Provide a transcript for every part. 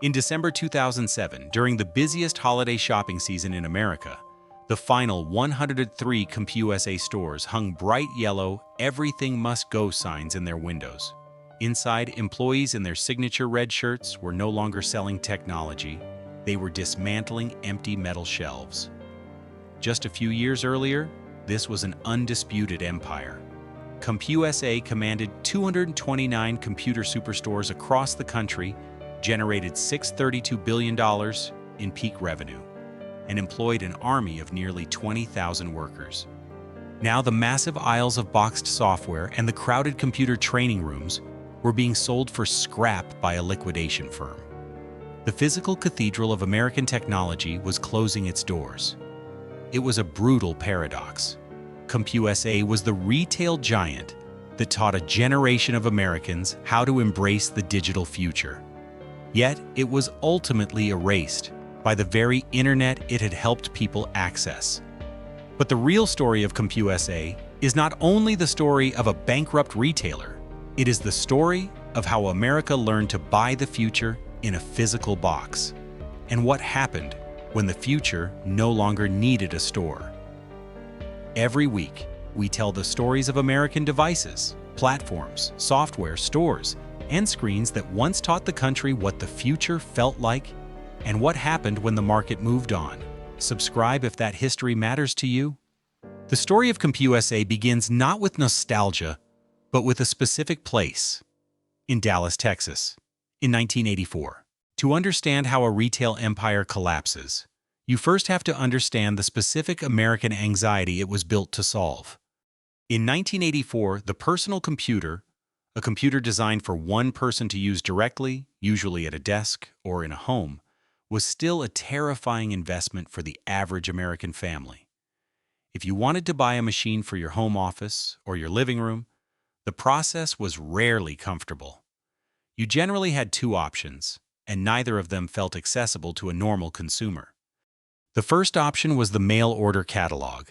In December 2007, during the busiest holiday shopping season in America, the final 103 CompUSA stores hung bright yellow "Everything Must Go" signs in their windows. Inside, employees in their signature red shirts were no longer selling technology. They were dismantling empty metal shelves. Just a few years earlier, this was an undisputed empire. CompUSA commanded 229 computer superstores across the country, generated $632 billion in peak revenue, and employed an army of nearly 20,000 workers. Now the massive aisles of boxed software and the crowded computer training rooms were being sold for scrap by a liquidation firm. The physical cathedral of American technology was closing its doors. It was a brutal paradox. CompUSA was the retail giant that taught a generation of Americans how to embrace the digital future. Yet it was ultimately erased by the very internet it had helped people access. But the real story of CompUSA is not only the story of a bankrupt retailer, it is the story of how America learned to buy the future in a physical box, and what happened when the future no longer needed a store. Every week, we tell the stories of American devices, platforms, software, stores, and screens that once taught the country what the future felt like and what happened when the market moved on. Subscribe if that history matters to you. The story of CompUSA begins not with nostalgia, but with a specific place, in Dallas, Texas, in 1984. To understand how a retail empire collapses, you first have to understand the specific American anxiety it was built to solve. In 1984, the personal computer, a computer designed for one person to use directly, usually at a desk or in a home, was still a terrifying investment for the average American family. If you wanted to buy a machine for your home office or your living room, the process was rarely comfortable. You generally had two options, and neither of them felt accessible to a normal consumer. The first option was the mail order catalog.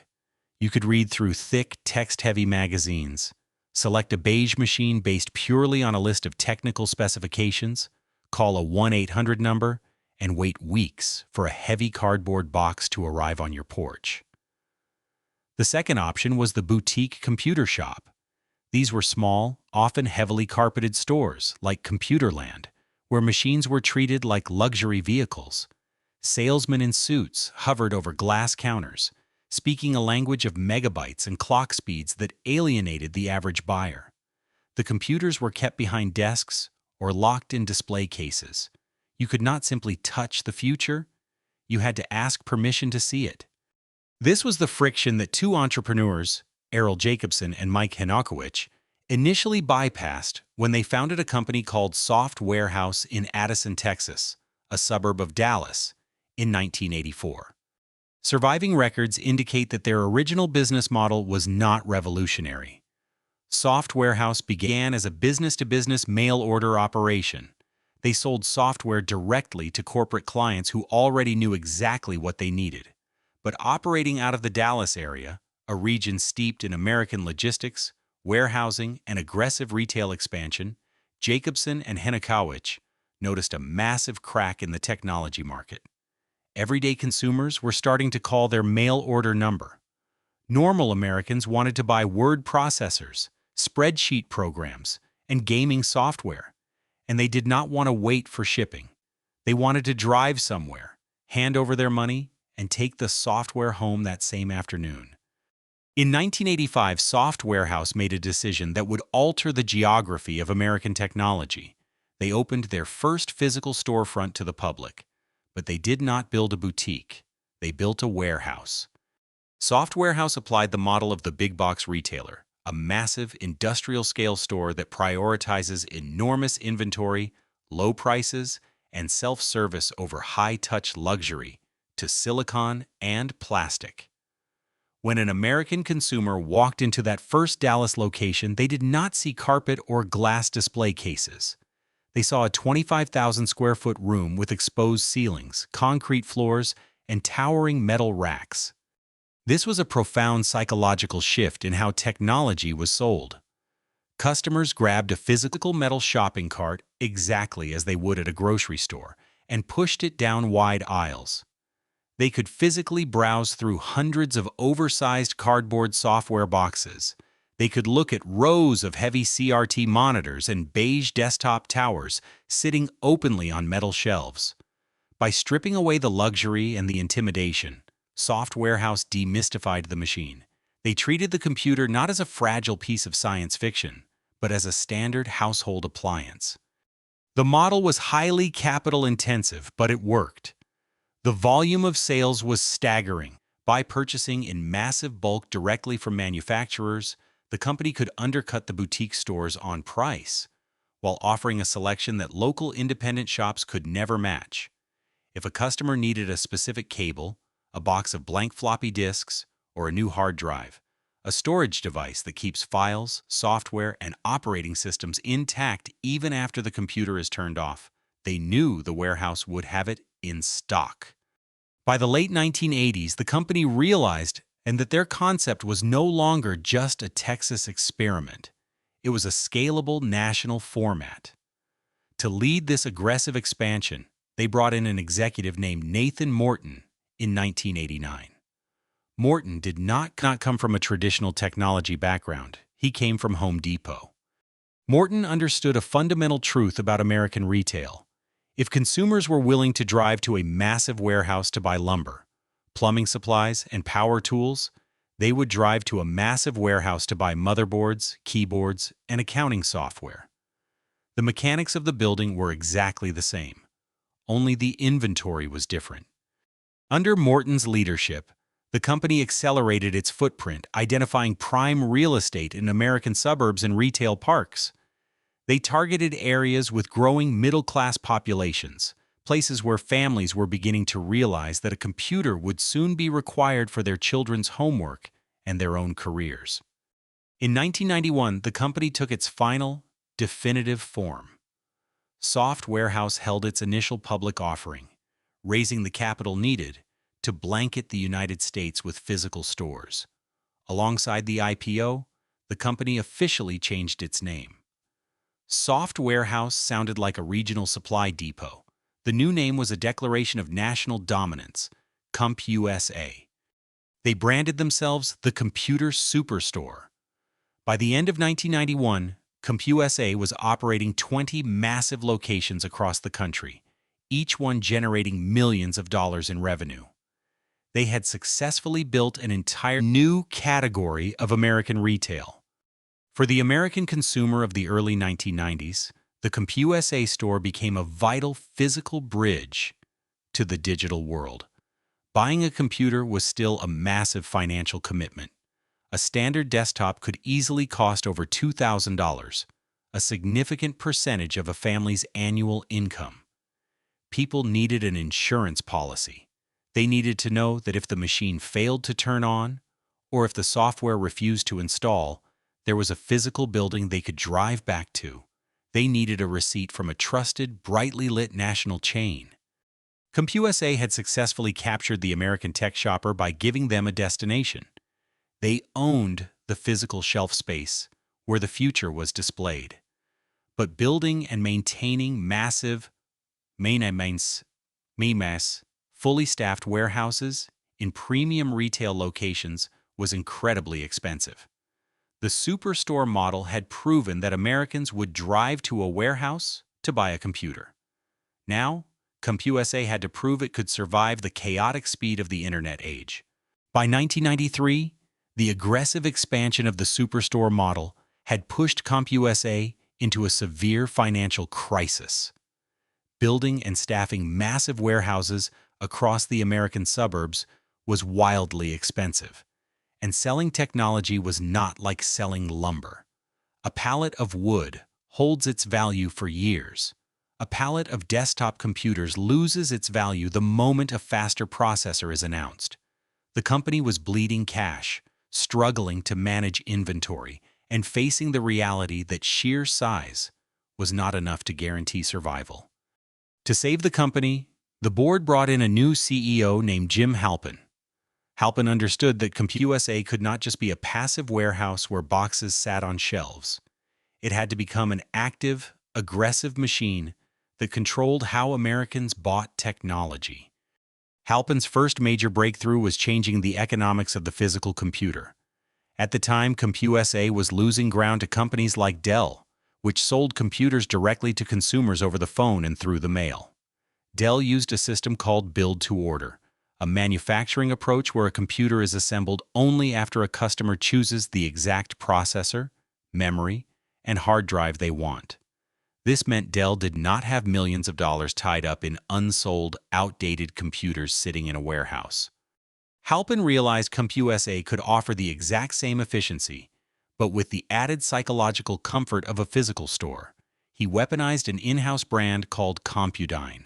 You could read through thick, text-heavy magazines, select a beige machine based purely on a list of technical specifications, call a 1-800 number, and wait weeks for a heavy cardboard box to arrive on your porch. The second option was the boutique computer shop. These were small, often heavily carpeted stores like Computerland, where machines were treated like luxury vehicles. Salesmen in suits hovered over glass counters, speaking a language of megabytes and clock speeds that alienated the average buyer. The computers were kept behind desks or locked in display cases. You could not simply touch the future. You had to ask permission to see it. This was the friction that two entrepreneurs, Errol Jacobson and Mike Henokowicz, initially bypassed when they founded a company called Soft Warehouse in Addison, Texas, a suburb of Dallas, in 1984. Surviving records indicate that their original business model was not revolutionary. Soft Warehouse began as a business-to-business mail order operation. They sold software directly to corporate clients who already knew exactly what they needed. But operating out of the Dallas area, a region steeped in American logistics, warehousing, and aggressive retail expansion, Jacobson and Henokowicz noticed a massive crack in the technology market. Everyday consumers were starting to call their mail order number. Normal Americans wanted to buy word processors, spreadsheet programs, and gaming software, and they did not want to wait for shipping. They wanted to drive somewhere, hand over their money, and take the software home that same afternoon. In 1985, Soft Warehouse made a decision that would alter the geography of American technology. They opened their first physical storefront to the public, but they did not build a boutique. They built a warehouse. Soft Warehouse applied the model of the big box retailer, a massive industrial-scale store that prioritizes enormous inventory, low prices, and self-service over high-touch luxury, to silicon and plastic. When an American consumer walked into that first Dallas location, they did not see carpet or glass display cases. They saw a 25,000 square foot room with exposed ceilings, concrete floors, and towering metal racks. This was a profound psychological shift in how technology was sold. Customers grabbed a physical metal shopping cart exactly as they would at a grocery store, and pushed it down wide aisles. They could physically browse through hundreds of oversized cardboard software boxes. They could look at rows of heavy CRT monitors and beige desktop towers sitting openly on metal shelves. By stripping away the luxury and the intimidation, Soft Warehouse demystified the machine. They treated the computer not as a fragile piece of science fiction, but as a standard household appliance. The model was highly capital-intensive, but it worked. The volume of sales was staggering. By purchasing in massive bulk directly from manufacturers, the company could undercut the boutique stores on price, while offering a selection that local independent shops could never match. If a customer needed a specific cable, a box of blank floppy disks, or a new hard drive, a storage device that keeps files, software, and operating systems intact even after the computer is turned off, they knew the warehouse would have it in stock. By the late 1980s, the company realized that their concept was no longer just a Texas experiment. It was a scalable national format. To lead this aggressive expansion, they brought in an executive named Nathan Morton in 1989. Morton did not come from a traditional technology background. He came from Home Depot. Morton understood a fundamental truth about American retail. If consumers were willing to drive to a massive warehouse to buy lumber, plumbing supplies, and power tools, they would drive to a massive warehouse to buy motherboards, keyboards, and accounting software. The mechanics of the building were exactly the same. Only the inventory was different. Under Morton's leadership, the company accelerated its footprint, identifying prime real estate in American suburbs and retail parks. They targeted areas with growing middle-class populations, places where families were beginning to realize that a computer would soon be required for their children's homework and their own careers. In 1991, the company took its final, definitive form. Soft Warehouse held its initial public offering, raising the capital needed to blanket the United States with physical stores. Alongside the IPO, the company officially changed its name. Soft Warehouse sounded like a regional supply depot. The new name was a declaration of national dominance, CompUSA. They branded themselves the Computer Superstore. By the end of 1991, CompUSA was operating 20 massive locations across the country, each one generating millions of dollars in revenue. They had successfully built an entire new category of American retail. For the American consumer of the early 1990s, the CompUSA store became a vital physical bridge to the digital world. Buying a computer was still a massive financial commitment. A standard desktop could easily cost over $2,000, a significant percentage of a family's annual income. People needed an insurance policy. They needed to know that if the machine failed to turn on, or if the software refused to install, there was a physical building they could drive back to. They needed a receipt from a trusted, brightly lit national chain. CompUSA had successfully captured the American tech shopper by giving them a destination. They owned the physical shelf space where the future was displayed. But building and maintaining massive, fully staffed warehouses in premium retail locations was incredibly expensive. The Superstore model had proven that Americans would drive to a warehouse to buy a computer. Now, CompUSA had to prove it could survive the chaotic speed of the internet age. By 1993, the aggressive expansion of the Superstore model had pushed CompUSA into a severe financial crisis. Building and staffing massive warehouses across the American suburbs was wildly expensive, and selling technology was not like selling lumber. A pallet of wood holds its value for years. A pallet of desktop computers loses its value the moment a faster processor is announced. The company was bleeding cash, struggling to manage inventory, and facing the reality that sheer size was not enough to guarantee survival. To save the company, the board brought in a new CEO named Jim Halpin. Halpin understood that CompUSA could not just be a passive warehouse where boxes sat on shelves. It had to become an active, aggressive machine that controlled how Americans bought technology. Halpin's first major breakthrough was changing the economics of the physical computer. At the time, CompUSA was losing ground to companies like Dell, which sold computers directly to consumers over the phone and through the mail. Dell used a system called build-to-order, a manufacturing approach where a computer is assembled only after a customer chooses the exact processor, memory, and hard drive they want. This meant Dell did not have millions of dollars tied up in unsold, outdated computers sitting in a warehouse. Halpin realized CompUSA could offer the exact same efficiency, but with the added psychological comfort of a physical store. He weaponized an in-house brand called CompUDyne.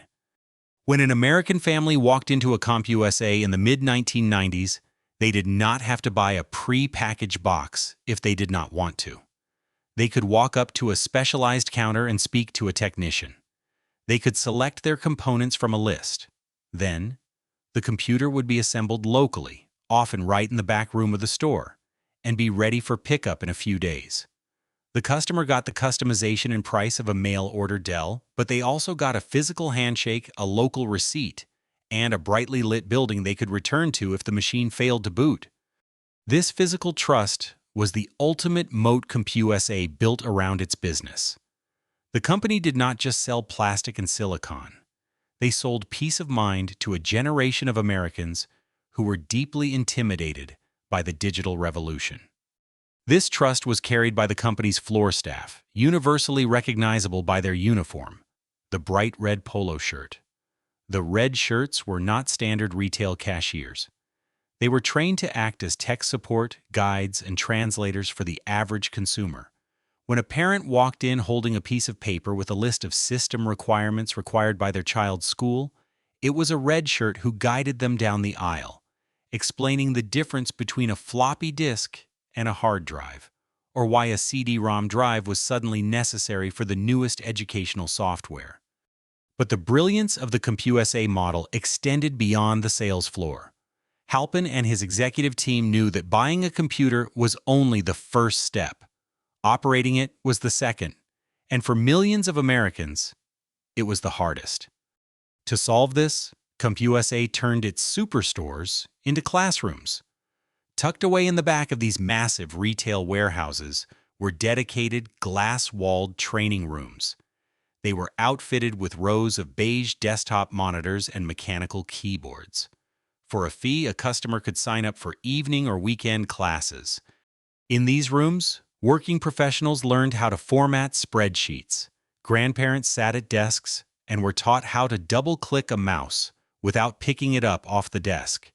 When an American family walked into a CompUSA in the mid-1990s, they did not have to buy a pre-packaged box if they did not want to. They could walk up to a specialized counter and speak to a technician. They could select their components from a list. Then, the computer would be assembled locally, often right in the back room of the store, and be ready for pickup in a few days. The customer got the customization and price of a mail-order Dell, but they also got a physical handshake, a local receipt, and a brightly lit building they could return to if the machine failed to boot. This physical trust was the ultimate moat CompUSA built around its business. The company did not just sell plastic and silicon. They sold peace of mind to a generation of Americans who were deeply intimidated by the digital revolution. This trust was carried by the company's floor staff, universally recognizable by their uniform, the bright red polo shirt. The red shirts were not standard retail cashiers. They were trained to act as tech support, guides, and translators for the average consumer. When a parent walked in holding a piece of paper with a list of system requirements required by their child's school, it was a red shirt who guided them down the aisle, explaining the difference between a floppy disk and a hard drive, or why a CD-ROM drive was suddenly necessary for the newest educational software. But the brilliance of the CompUSA model extended beyond the sales floor. Halpin and his executive team knew that buying a computer was only the first step. Operating it was the second, and for millions of Americans, it was the hardest. To solve this, CompUSA turned its superstores into classrooms. Tucked away in the back of these massive retail warehouses were dedicated glass-walled training rooms. They were outfitted with rows of beige desktop monitors and mechanical keyboards. For a fee, a customer could sign up for evening or weekend classes. In these rooms, working professionals learned how to format spreadsheets. Grandparents sat at desks and were taught how to double-click a mouse without picking it up off the desk.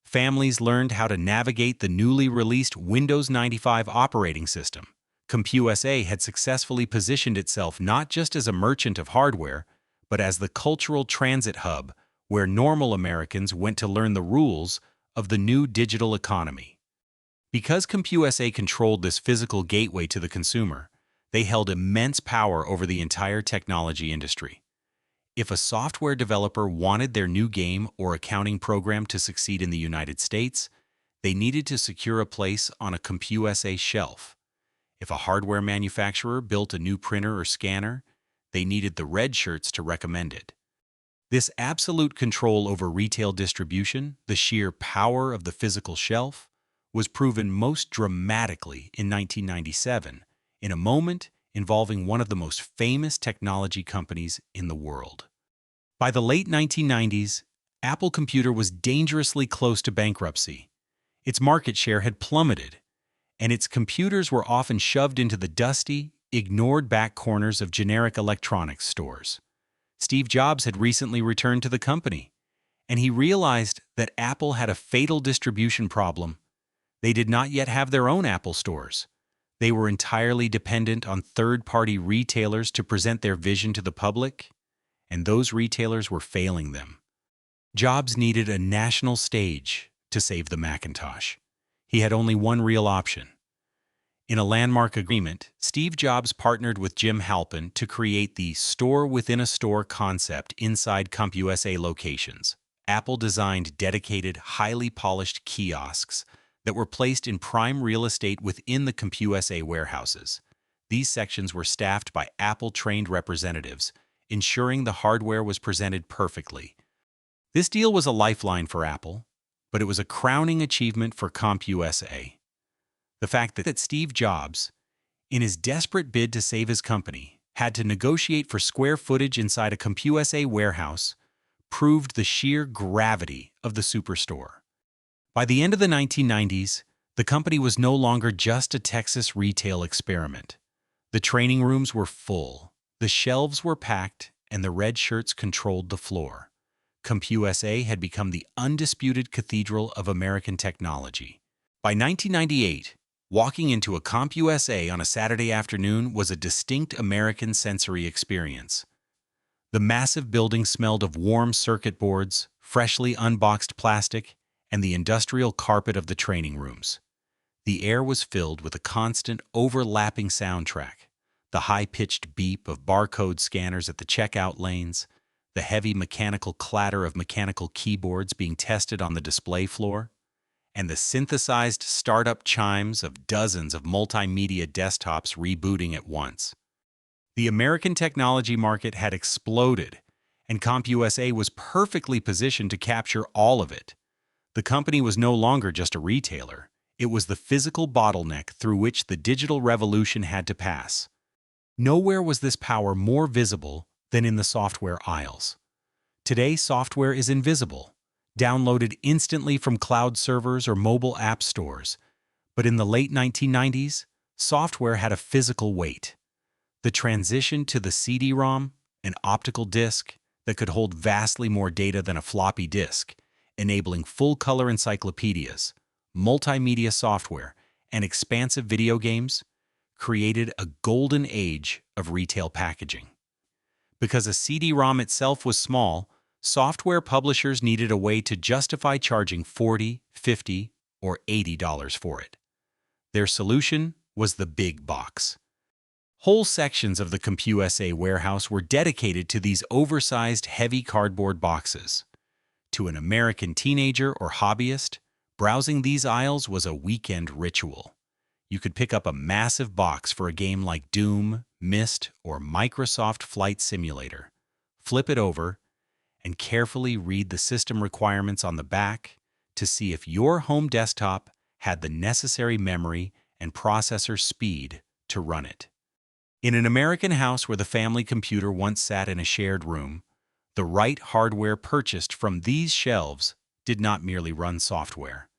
Families learned how to navigate the newly released Windows 95 operating system. CompUSA had successfully positioned itself not just as a merchant of hardware, but as the cultural transit hub where normal Americans went to learn the rules of the new digital economy. Because CompUSA controlled this physical gateway to the consumer, they held immense power over the entire technology industry. If a software developer wanted their new game or accounting program to succeed in the United States, they needed to secure a place on a CompUSA shelf. If a hardware manufacturer built a new printer or scanner, they needed the red shirts to recommend it. This absolute control over retail distribution, the sheer power of the physical shelf, was proven most dramatically in 1997, in a moment involving one of the most famous technology companies in the world. By the late 1990s, Apple Computer was dangerously close to bankruptcy. Its market share had plummeted, and its computers were often shoved into the dusty, ignored back corners of generic electronics stores. Steve Jobs had recently returned to the company, and he realized that Apple had a fatal distribution problem. They did not yet have their own Apple stores. They were entirely dependent on third-party retailers to present their vision to the public, and those retailers were failing them. Jobs needed a national stage to save the Macintosh. He had only one real option. In a landmark agreement, Steve Jobs partnered with Jim Halpin to create the store-within-a-store concept inside CompUSA locations. Apple designed dedicated, highly polished kiosks that were placed in prime real estate within the CompUSA warehouses. These sections were staffed by Apple-trained representatives, ensuring the hardware was presented perfectly. This deal was a lifeline for Apple, but it was a crowning achievement for CompUSA. The fact that Steve Jobs, in his desperate bid to save his company, had to negotiate for square footage inside a CompUSA warehouse proved the sheer gravity of the Superstore. By the end of the 1990s, the company was no longer just a Texas retail experiment. The training rooms were full, the shelves were packed, and the red shirts controlled the floor. CompUSA had become the undisputed cathedral of American technology. By 1998, walking into a CompUSA on a Saturday afternoon was a distinct American sensory experience. The massive building smelled of warm circuit boards, freshly unboxed plastic, and the industrial carpet of the training rooms. The air was filled with a constant, overlapping soundtrack, the high-pitched beep of barcode scanners at the checkout lanes, the heavy mechanical clatter of mechanical keyboards being tested on the display floor, and the synthesized startup chimes of dozens of multimedia desktops rebooting at once. The American technology market had exploded, and CompUSA was perfectly positioned to capture all of it. The company was no longer just a retailer. It was the physical bottleneck through which the digital revolution had to pass. Nowhere was this power more visible than in the software aisles. Today, software is invisible, downloaded instantly from cloud servers or mobile app stores. But in the late 1990s, software had a physical weight. The transition to the CD-ROM, an optical disc that could hold vastly more data than a floppy disk, enabling full-color encyclopedias, multimedia software, and expansive video games, created a golden age of retail packaging. Because a CD-ROM itself was small, software publishers needed a way to justify charging $40, $50, or $80 for it. Their solution was the big box. Whole sections of the CompUSA warehouse were dedicated to these oversized, heavy cardboard boxes. To an American teenager or hobbyist, browsing these aisles was a weekend ritual. You could pick up a massive box for a game like Doom, Myst, or Microsoft Flight Simulator, flip it over, and carefully read the system requirements on the back to see if your home desktop had the necessary memory and processor speed to run it. In an American house where the family computer once sat in a shared room, the right hardware purchased from these shelves did not merely run software.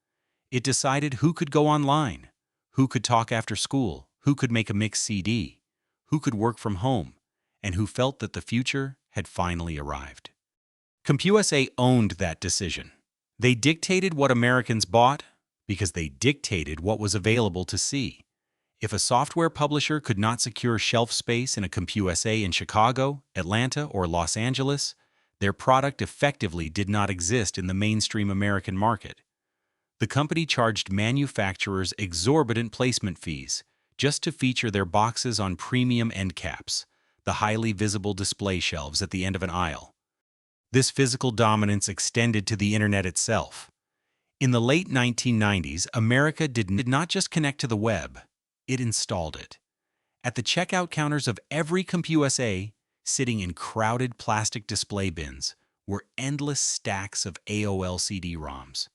It decided who could go online, who could talk after school, who could make a mix CD, who could work from home, and who felt that the future had finally arrived. CompUSA owned that decision. They dictated what Americans bought because they dictated what was available to see. If a software publisher could not secure shelf space in a CompUSA in Chicago, Atlanta, or Los Angeles, their product effectively did not exist in the mainstream American market. The company charged manufacturers exorbitant placement fees just to feature their boxes on premium end caps, the highly visible display shelves at the end of an aisle. This physical dominance extended to the internet itself. In the late 1990s, America did not just connect to the web, it installed it. At the checkout counters of every CompUSA, sitting in crowded plastic display bins, were endless stacks of AOL CD-ROMs.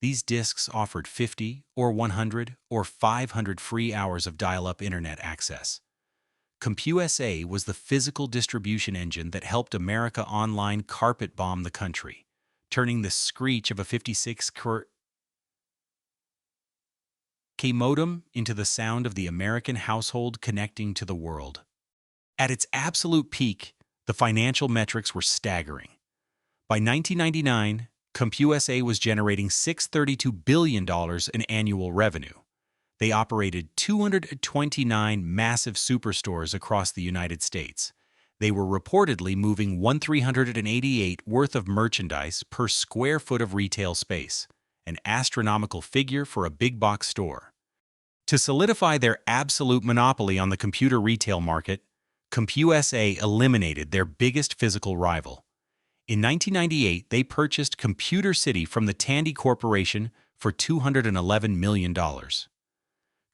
These disks offered 50 or 100 or 500 free hours of dial-up internet access. CompUSA was the physical distribution engine that helped America Online carpet bomb the country, turning the screech of a 56K modem into the sound of the American household connecting to the world. At its absolute peak, the financial metrics were staggering. By 1999, CompUSA was generating $632 billion in annual revenue. They operated 229 massive superstores across the United States. They were reportedly moving $1,388 worth of merchandise per square foot of retail space, an astronomical figure for a big box store. To solidify their absolute monopoly on the computer retail market, CompUSA eliminated their biggest physical rival. In 1998, they purchased Computer City from the Tandy Corporation for $211 million.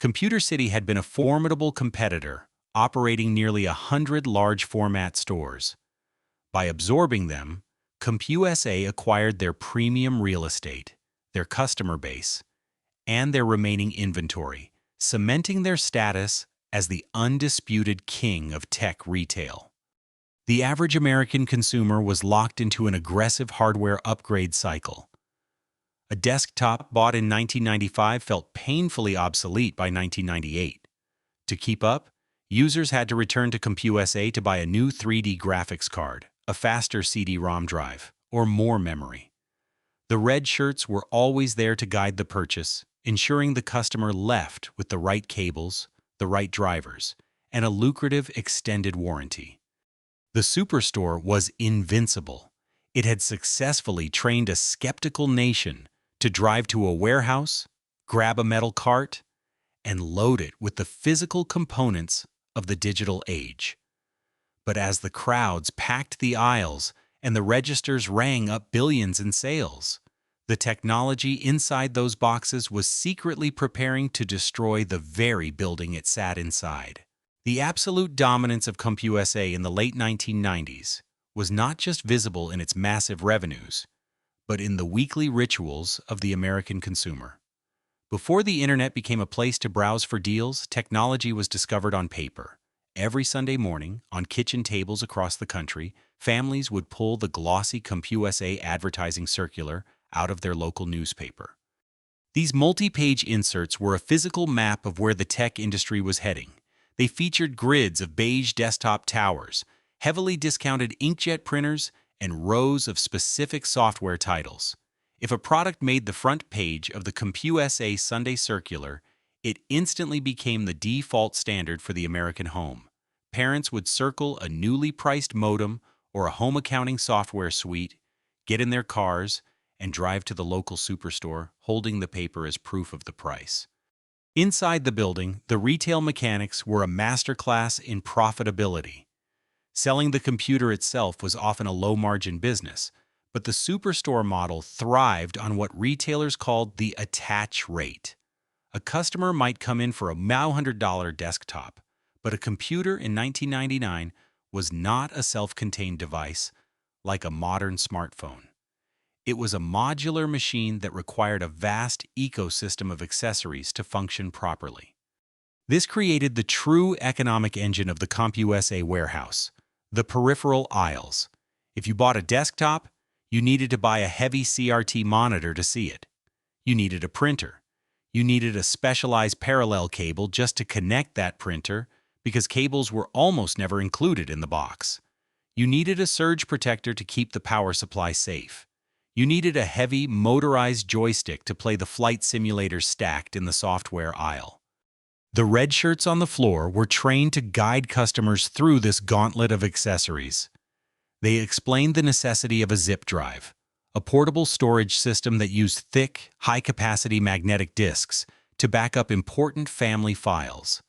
Computer City had been a formidable competitor, operating nearly 100 large-format stores. By absorbing them, CompUSA acquired their premium real estate, their customer base, and their remaining inventory, cementing their status as the undisputed king of tech retail. The average American consumer was locked into an aggressive hardware upgrade cycle. A desktop bought in 1995 felt painfully obsolete by 1998. To keep up, users had to return to CompUSA to buy a new 3D graphics card, a faster CD-ROM drive, or more memory. The red shirts were always there to guide the purchase, ensuring the customer left with the right cables, the right drivers, and a lucrative extended warranty. The Superstore was invincible. It had successfully trained a skeptical nation to drive to a warehouse, grab a metal cart, and load it with the physical components of the digital age. But as the crowds packed the aisles and the registers rang up billions in sales, the technology inside those boxes was secretly preparing to destroy the very building it sat inside. The absolute dominance of CompUSA in the late 1990s was not just visible in its massive revenues, but in the weekly rituals of the American consumer. Before the internet became a place to browse for deals, technology was discovered on paper. Every Sunday morning, on kitchen tables across the country, families would pull the glossy CompUSA advertising circular out of their local newspaper. These multi-page inserts were a physical map of where the tech industry was heading. They featured grids of beige desktop towers, heavily discounted inkjet printers, and rows of specific software titles. If a product made the front page of the CompUSA Sunday Circular, it instantly became the default standard for the American home. Parents would circle a newly priced modem or a home accounting software suite, get in their cars, and drive to the local superstore, holding the paper as proof of the price. Inside the building, the retail mechanics were a masterclass in profitability. Selling the computer itself was often a low-margin business, but the Superstore model thrived on what retailers called the attach rate. A customer might come in for a $100 desktop, but a computer in 1999 was not a self-contained device like a modern smartphone. It was a modular machine that required a vast ecosystem of accessories to function properly. This created the true economic engine of the CompUSA warehouse, the peripheral aisles. If you bought a desktop, you needed to buy a heavy CRT monitor to see it. You needed a printer. You needed a specialized parallel cable just to connect that printer because cables were almost never included in the box. You needed a surge protector to keep the power supply safe. You needed a heavy, motorized joystick to play the flight simulator stacked in the software aisle. The red shirts on the floor were trained to guide customers through this gauntlet of accessories. They explained the necessity of a zip drive, a portable storage system that used thick, high-capacity magnetic disks to back up important family files.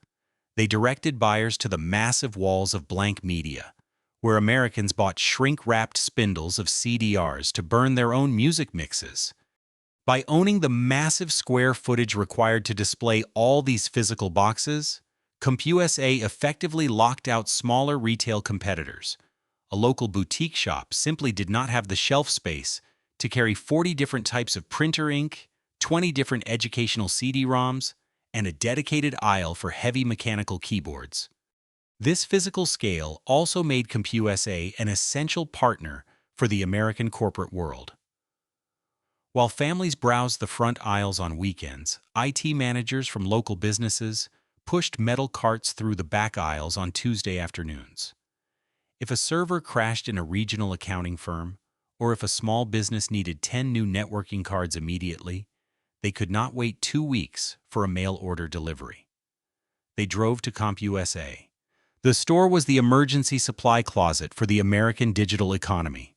They directed buyers to the massive walls of blank media, where Americans bought shrink-wrapped spindles of CDRs to burn their own music mixes. By owning the massive square footage required to display all these physical boxes, CompUSA effectively locked out smaller retail competitors. A local boutique shop simply did not have the shelf space to carry 40 different types of printer ink, 20 different educational CD-ROMs, and a dedicated aisle for heavy mechanical keyboards. This physical scale also made CompUSA an essential partner for the American corporate world. While families browsed the front aisles on weekends, IT managers from local businesses pushed metal carts through the back aisles on Tuesday afternoons. If a server crashed in a regional accounting firm, or if a small business needed 10 new networking cards immediately, they could not wait 2 weeks for a mail order delivery. They drove to CompUSA. The store was the emergency supply closet for the American digital economy.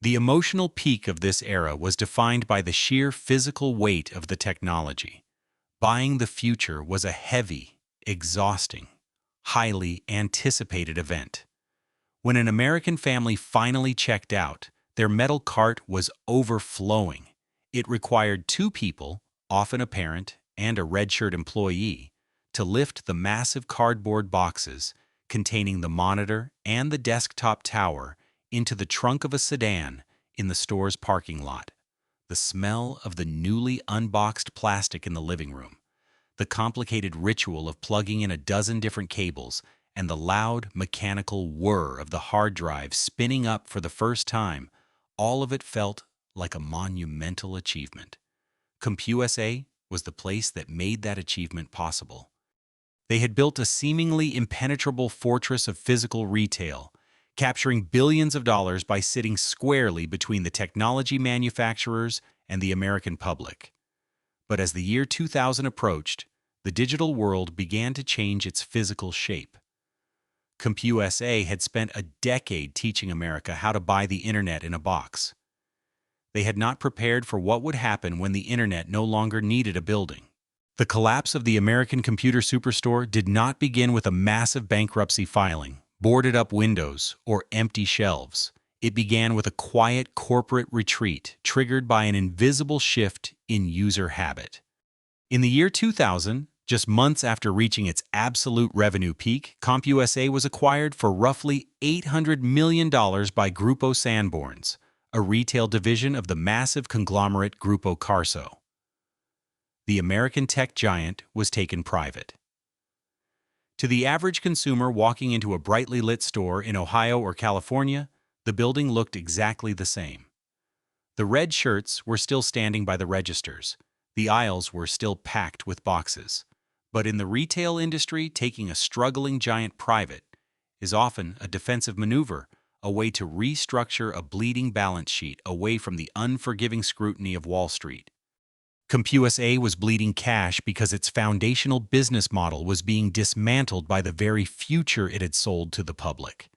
The emotional peak of this era was defined by the sheer physical weight of the technology. Buying the future was a heavy, exhausting, highly anticipated event. When an American family finally checked out, their metal cart was overflowing. It required 2 people, often a parent and a red shirt employee, to lift the massive cardboard boxes containing the monitor and the desktop tower into the trunk of a sedan in the store's parking lot. The smell of the newly unboxed plastic in the living room, the complicated ritual of plugging in a dozen different cables, and the loud, mechanical whir of the hard drive spinning up for the first time, all of it felt like a monumental achievement. CompUSA was the place that made that achievement possible. They had built a seemingly impenetrable fortress of physical retail, capturing billions of dollars by sitting squarely between the technology manufacturers and the American public. But as the year 2000 approached, the digital world began to change its physical shape. CompUSA had spent a decade teaching America how to buy the internet in a box. They had not prepared for what would happen when the internet no longer needed a building. The collapse of the American computer superstore did not begin with a massive bankruptcy filing, boarded-up windows, or empty shelves. It began with a quiet corporate retreat triggered by an invisible shift in user habit. In the year 2000, just months after reaching its absolute revenue peak, CompUSA was acquired for roughly $800 million by Grupo Sanborns, a retail division of the massive conglomerate Grupo Carso. The American tech giant was taken private. To the average consumer walking into a brightly lit store in Ohio or California, the building looked exactly the same. The red shirts were still standing by the registers. The aisles were still packed with boxes. But in the retail industry, taking a struggling giant private is often a defensive maneuver, a way to restructure a bleeding balance sheet away from the unforgiving scrutiny of Wall Street. CompUSA was bleeding cash because its foundational business model was being dismantled by the very future it had sold to the public.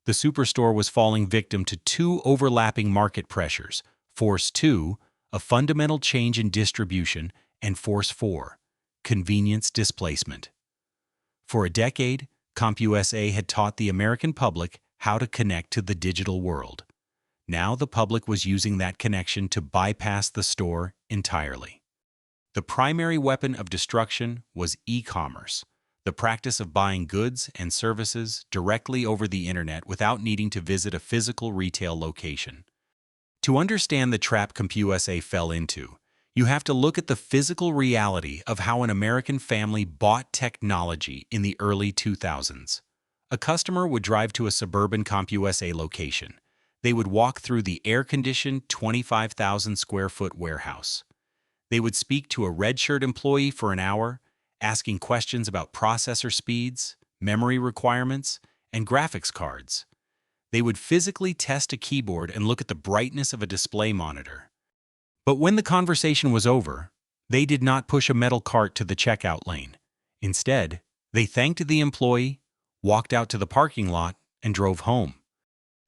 The Superstore was falling victim to two overlapping market pressures: Force 2, a fundamental change in distribution, and Force 4, convenience displacement. For a decade, CompUSA had taught the American public how to connect to the digital world. Now the public was using that connection to bypass the store entirely. The primary weapon of destruction was e-commerce, the practice of buying goods and services directly over the internet without needing to visit a physical retail location. To understand the trap CompUSA fell into, you have to look at the physical reality of how an American family bought technology in the early 2000s. A customer would drive to a suburban CompUSA location. They would walk through the air-conditioned 25,000 square foot warehouse. They would speak to a red-shirt employee for an hour, asking questions about processor speeds, memory requirements, and graphics cards. They would physically test a keyboard and look at the brightness of a display monitor. But when the conversation was over, they did not push a metal cart to the checkout lane. Instead, they thanked the employee, walked out to the parking lot, and drove home.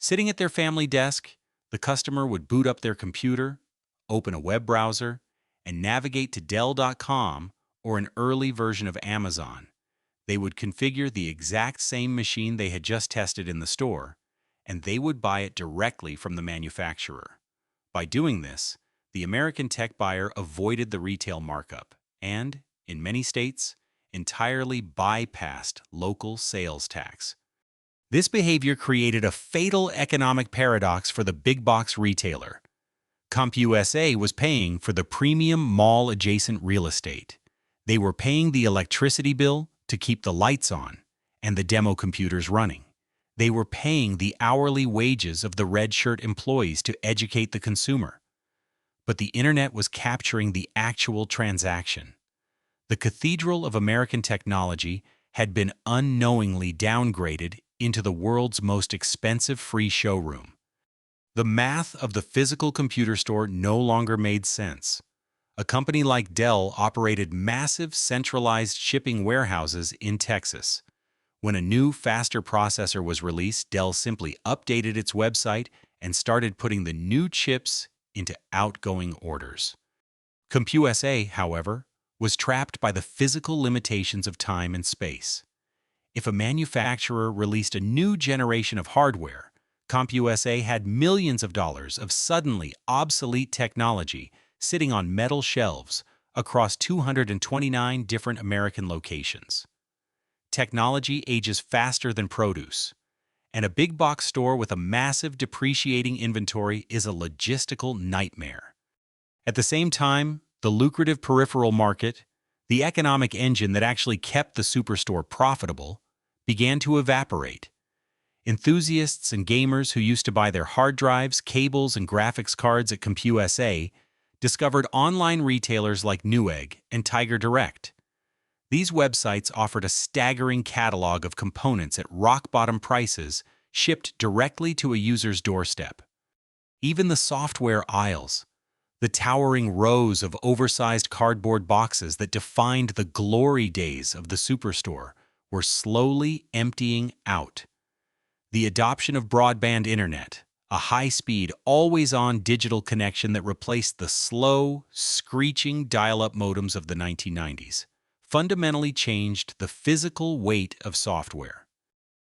Sitting at their family desk, the customer would boot up their computer, open a web browser, and navigate to Dell.com or an early version of Amazon. They would configure the exact same machine they had just tested in the store, and they would buy it directly from the manufacturer. By doing this, the American tech buyer avoided the retail markup and, in many states, entirely bypassed local sales tax. This behavior created a fatal economic paradox for the big box retailer. CompUSA was paying for the premium mall-adjacent real estate. They were paying the electricity bill to keep the lights on and the demo computers running. They were paying the hourly wages of the red shirt employees to educate the consumer. But the internet was capturing the actual transaction. The cathedral of American technology had been unknowingly downgraded into the world's most expensive free showroom. The math of the physical computer store no longer made sense. A company like Dell operated massive centralized shipping warehouses in Texas. When a new, faster processor was released, Dell simply updated its website and started putting the new chips into outgoing orders. CompUSA, however, was trapped by the physical limitations of time and space. If a manufacturer released a new generation of hardware, CompUSA had millions of dollars of suddenly obsolete technology sitting on metal shelves across 229 different American locations. Technology ages faster than produce, and a big box store with a massive depreciating inventory is a logistical nightmare. At the same time, the lucrative peripheral market, the economic engine that actually kept the Superstore profitable, began to evaporate. Enthusiasts and gamers who used to buy their hard drives, cables, and graphics cards at CompUSA discovered online retailers like Newegg and Tiger Direct. These websites offered a staggering catalog of components at rock-bottom prices shipped directly to a user's doorstep. Even the software aisles, the towering rows of oversized cardboard boxes that defined the glory days of the Superstore, were slowly emptying out. The adoption of broadband internet, a high-speed, always-on digital connection that replaced the slow, screeching dial-up modems of the 1990s, fundamentally changed the physical weight of software.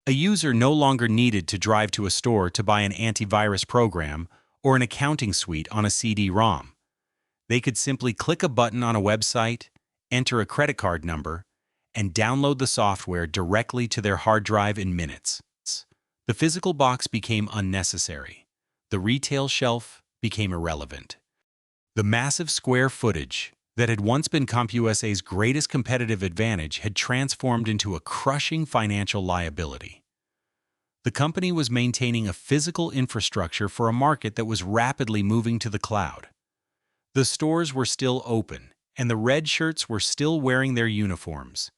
A user no longer needed to drive to a store to buy an antivirus program or an accounting suite on a CD-ROM. They could simply click a button on a website, enter a credit card number, and download the software directly to their hard drive in minutes. The physical box became unnecessary. The retail shelf became irrelevant. The massive square footage that had once been CompUSA's greatest competitive advantage had transformed into a crushing financial liability. The company was maintaining a physical infrastructure for a market that was rapidly moving to the cloud. The stores were still open, and the red shirts were still wearing their uniforms.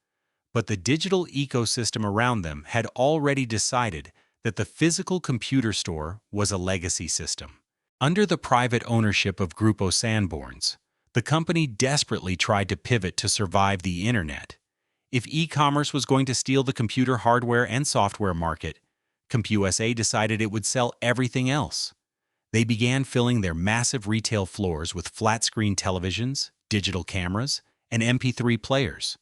But the digital ecosystem around them had already decided that the physical computer store was a legacy system. Under the private ownership of Grupo Sanborns, the company desperately tried to pivot to survive the internet. If e-commerce was going to steal the computer hardware and software market, CompUSA decided it would sell everything else. They began filling their massive retail floors with flat-screen televisions, digital cameras, and MP3 players.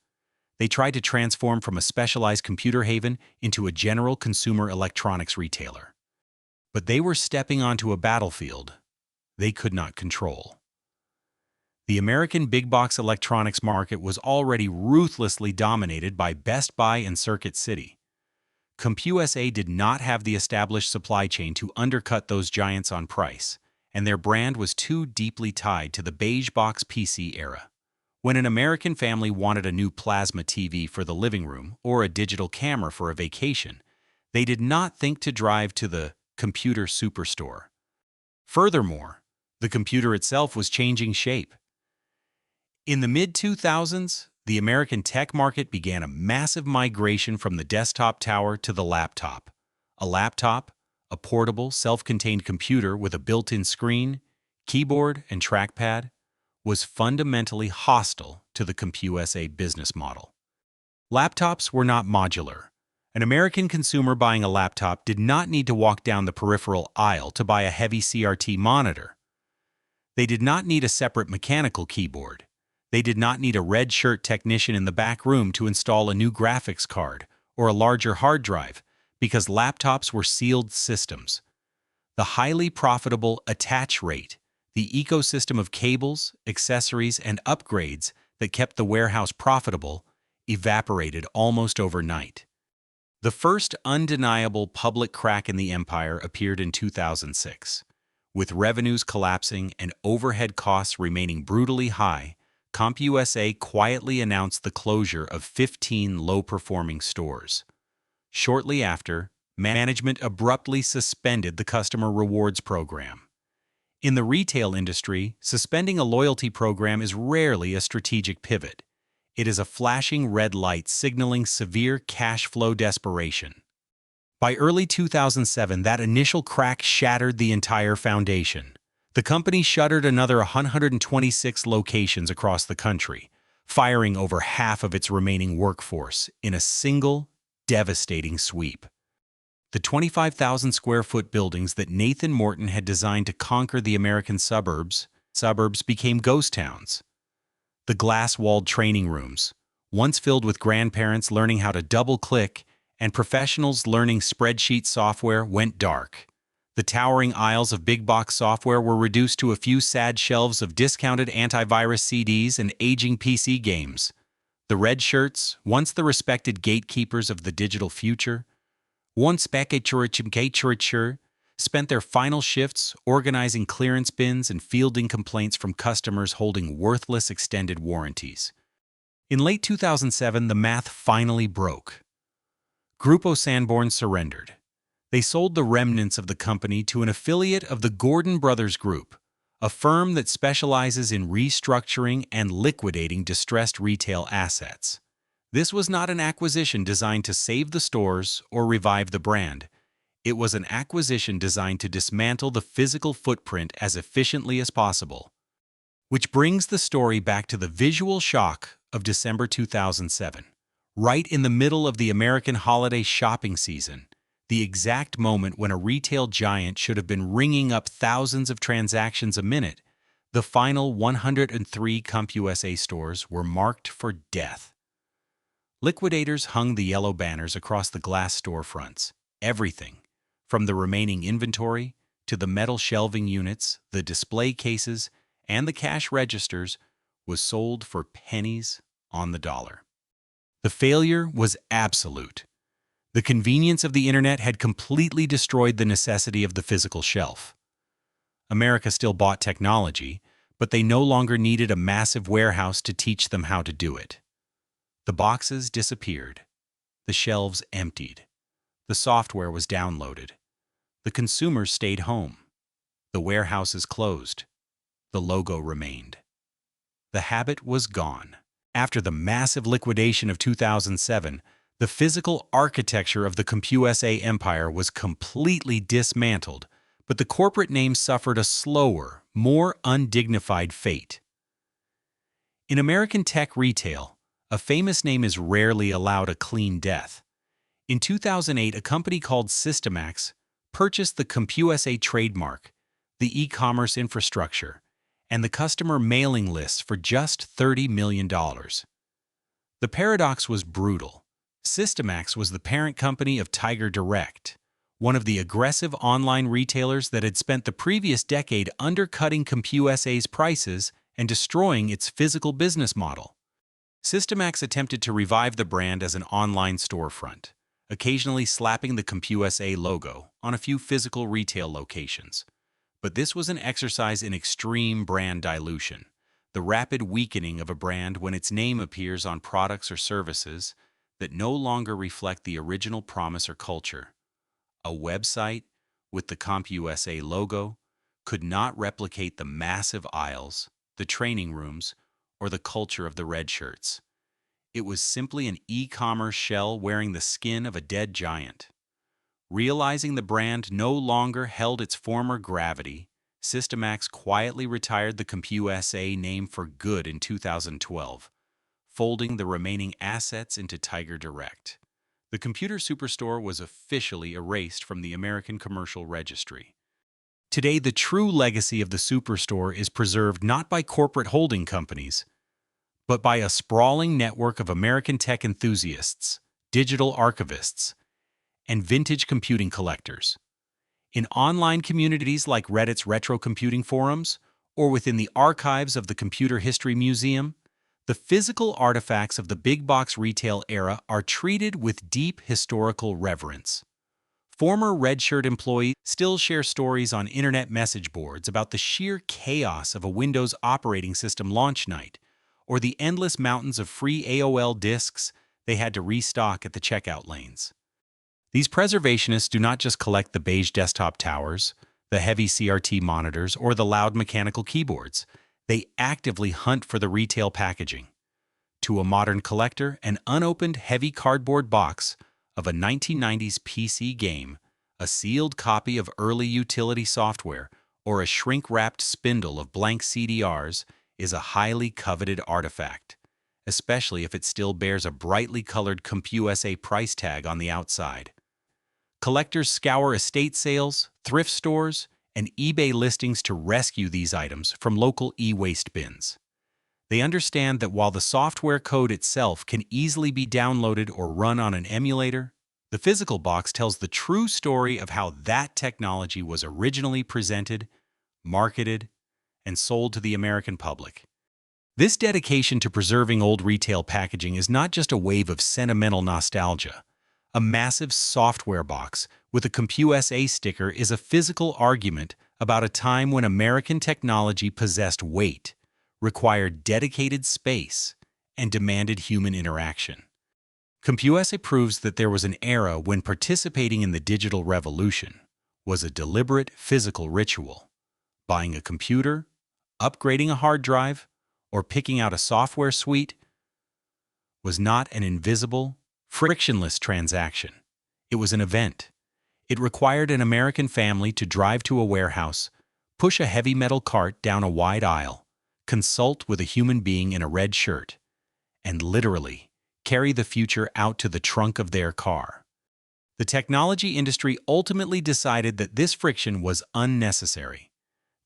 They tried to transform from a specialized computer haven into a general consumer electronics retailer. But they were stepping onto a battlefield they could not control. The American big box electronics market was already ruthlessly dominated by Best Buy and Circuit City. CompUSA did not have the established supply chain to undercut those giants on price, and their brand was too deeply tied to the beige box PC era. When an American family wanted a new plasma TV for the living room or a digital camera for a vacation, they did not think to drive to the computer superstore. Furthermore, the computer itself was changing shape. In the mid-2000s, the American tech market began a massive migration from the desktop tower to the laptop. A laptop, a portable, self-contained computer with a built-in screen, keyboard, and trackpad, was fundamentally hostile to the CompUSA business model. Laptops were not modular. An American consumer buying a laptop did not need to walk down the peripheral aisle to buy a heavy CRT monitor. They did not need a separate mechanical keyboard. They did not need a red shirt technician in the back room to install a new graphics card or a larger hard drive, because laptops were sealed systems. The highly profitable attach rate, the ecosystem of cables, accessories, and upgrades that kept the warehouse profitable, evaporated almost overnight. The first undeniable public crack in the empire appeared in 2006. With revenues collapsing and overhead costs remaining brutally high, CompUSA quietly announced the closure of 15 low-performing stores. Shortly after, management abruptly suspended the customer rewards program. In the retail industry, suspending a loyalty program is rarely a strategic pivot. It is a flashing red light signaling severe cash flow desperation. By early 2007, that initial crack shattered the entire foundation. The company shuttered another 126 locations across the country, firing over half of its remaining workforce in a single, devastating sweep. The 25,000 square foot buildings that Nathan Morton had designed to conquer the American suburbs became ghost towns. The glass-walled training rooms, once filled with grandparents learning how to double-click and professionals learning spreadsheet software, went dark. The towering aisles of big-box software were reduced to a few sad shelves of discounted antivirus CDs and aging PC games. The red shirts, once the respected gatekeepers of the digital future, Once Churichur spent their final shifts organizing clearance bins and fielding complaints from customers holding worthless extended warranties. In late 2007, the math finally broke. Grupo Sanborn surrendered. They sold the remnants of the company to an affiliate of the Gordon Brothers Group, a firm that specializes in restructuring and liquidating distressed retail assets. This was not an acquisition designed to save the stores or revive the brand. It was an acquisition designed to dismantle the physical footprint as efficiently as possible. Which brings the story back to the visual shock of December 2007. Right in the middle of the American holiday shopping season, the exact moment when a retail giant should have been ringing up thousands of transactions a minute, the final 103 CompUSA stores were marked for death. Liquidators hung the yellow banners across the glass storefronts. Everything, from the remaining inventory to the metal shelving units, the display cases, and the cash registers, was sold for pennies on the dollar. The failure was absolute. The convenience of the internet had completely destroyed the necessity of the physical shelf. America still bought technology, but they no longer needed a massive warehouse to teach them how to do it. The boxes disappeared. The shelves emptied. The software was downloaded. The consumers stayed home. The warehouses closed. The logo remained. The habit was gone. After the massive liquidation of 2007, the physical architecture of the CompUSA empire was completely dismantled, but the corporate name suffered a slower, more undignified fate. In American tech retail, a famous name is rarely allowed a clean death. In 2008, a company called Systemax purchased the CompUSA trademark, the e-commerce infrastructure, and the customer mailing lists for just $30 million. The paradox was brutal. Systemax was the parent company of Tiger Direct, one of the aggressive online retailers that had spent the previous decade undercutting CompUSA's prices and destroying its physical business model. Systemax attempted to revive the brand as an online storefront, occasionally slapping the CompUSA logo on a few physical retail locations. But this was an exercise in extreme brand dilution, the rapid weakening of a brand when its name appears on products or services that no longer reflect the original promise or culture. A website with the CompUSA logo could not replicate the massive aisles, the training rooms, or the culture of the red shirts. It was simply an e-commerce shell wearing the skin of a dead giant. Realizing the brand no longer held its former gravity, Systemax quietly retired the CompUSA name for good in 2012, folding the remaining assets into Tiger Direct. The computer Superstore was officially erased from the American commercial registry. Today, the true legacy of the Superstore is preserved not by corporate holding companies, but by a sprawling network of American tech enthusiasts, digital archivists, and vintage computing collectors. In online communities like Reddit's retro computing forums, or within the archives of the Computer History Museum, the physical artifacts of the big box retail era are treated with deep historical reverence. Former Redshirt employees still share stories on internet message boards about the sheer chaos of a Windows operating system launch night, or the endless mountains of free AOL disks they had to restock at the checkout lanes. These preservationists do not just collect the beige desktop towers, the heavy CRT monitors, or the loud mechanical keyboards. They actively hunt for the retail packaging. To a modern collector, an unopened heavy cardboard box of a 1990s PC game, a sealed copy of early utility software, or a shrink-wrapped spindle of blank CDRs is a highly coveted artifact, especially if it still bears a brightly colored CompUSA price tag on the outside. Collectors scour estate sales, thrift stores, and eBay listings to rescue these items from local e-waste bins. They understand that while the software code itself can easily be downloaded or run on an emulator, the physical box tells the true story of how that technology was originally presented, marketed, and sold to the American public. This dedication to preserving old retail packaging is not just a wave of sentimental nostalgia. A massive software box with a CompUSA sticker is a physical argument about a time when American technology possessed weight, required dedicated space, and demanded human interaction. CompUSA proves that there was an era when participating in the digital revolution was a deliberate physical ritual. Buying a computer, upgrading a hard drive, or picking out a software suite was not an invisible, frictionless transaction. It was an event. It required an American family to drive to a warehouse, push a heavy metal cart down a wide aisle, consult with a human being in a red shirt, and literally carry the future out to the trunk of their car. The technology industry ultimately decided that this friction was unnecessary.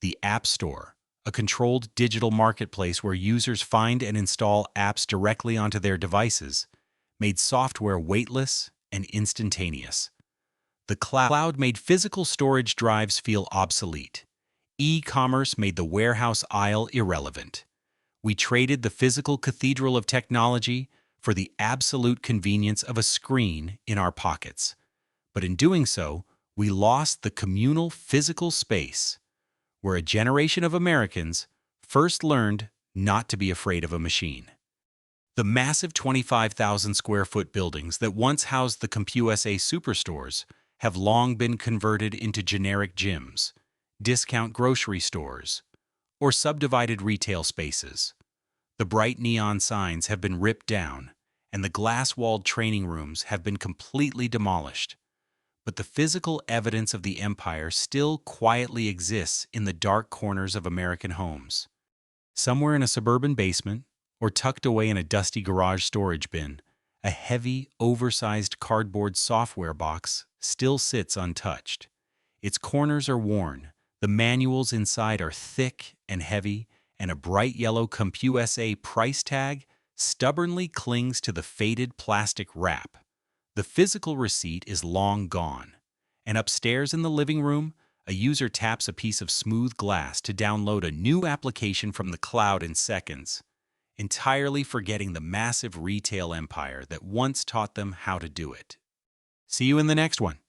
The App Store, a controlled digital marketplace where users find and install apps directly onto their devices, made software weightless and instantaneous. The cloud made physical storage drives feel obsolete. E-commerce made the warehouse aisle irrelevant. We traded the physical cathedral of technology for the absolute convenience of a screen in our pockets. But in doing so, we lost the communal physical space where a generation of Americans first learned not to be afraid of a machine. The massive 25,000 square foot buildings that once housed the CompUSA superstores have long been converted into generic gyms, discount grocery stores, or subdivided retail spaces. The bright neon signs have been ripped down, and the glass-walled training rooms have been completely demolished. But the physical evidence of the empire still quietly exists in the dark corners of American homes. Somewhere in a suburban basement, or tucked away in a dusty garage storage bin, a heavy, oversized cardboard software box still sits untouched. Its corners are worn, the manuals inside are thick and heavy, and a bright yellow CompUSA price tag stubbornly clings to the faded plastic wrap. The physical receipt is long gone, and upstairs in the living room, a user taps a piece of smooth glass to download a new application from the cloud in seconds, entirely forgetting the massive retail empire that once taught them how to do it. See you in the next one.